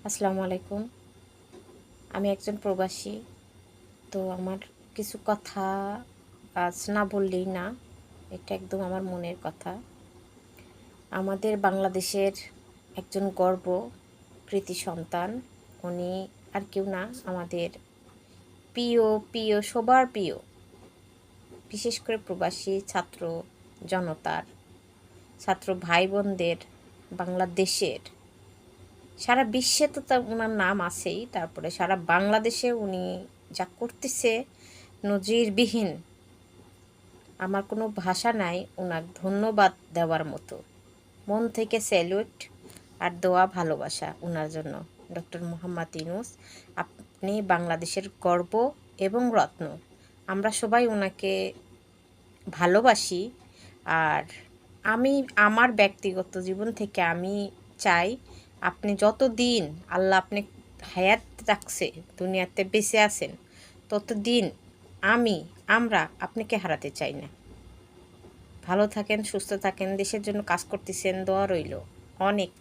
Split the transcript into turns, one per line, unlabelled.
আসসালামু আলাইকুম। আমি একজন প্রবাসী। তো আমার কিছু কথা আজ না বললেই না। এটা একদম আমার মনের কথা। আমাদের বাংলাদেশের একজন গর্ব কৃতি সন্তান। উনি আর কেউ না, আমাদের প্রিয় প্রিয় সবার প্রিয়, বিশেষ করে প্রবাসী ছাত্র জনতার, ছাত্র ভাই বোনদের, বাংলাদেশের, সারা বিশ্বে তো তা ওনার নাম আছেই, তারপরে সারা বাংলাদেশে উনি যা করতেছে নজিরবিহীন। আমার কোনো ভাষা নাই ওনার ধন্যবাদ দেওয়ার মতো। মন থেকে স্যালুট আর দোয়া ভালোবাসা ওনার জন্য। ডক্টর মোহাম্মদ ইউনূস, আপনি বাংলাদেশের গর্ব এবং রত্ন। আমরা সবাই ওনাকে ভালোবাসি। আর আমি আমার ব্যক্তিগত জীবন থেকে আমি চাই, আপনি যতদিন আল্লাহ আপনি হায়াত রাখছে, দুনিয়াতে বেঁচে আছেন, ততদিন আমরা আপনাকে হারাতে চাই না। ভালো থাকেন, সুস্থ থাকেন, দেশের জন্য কাজ করতেছেন, দোয়া রইল অনেক।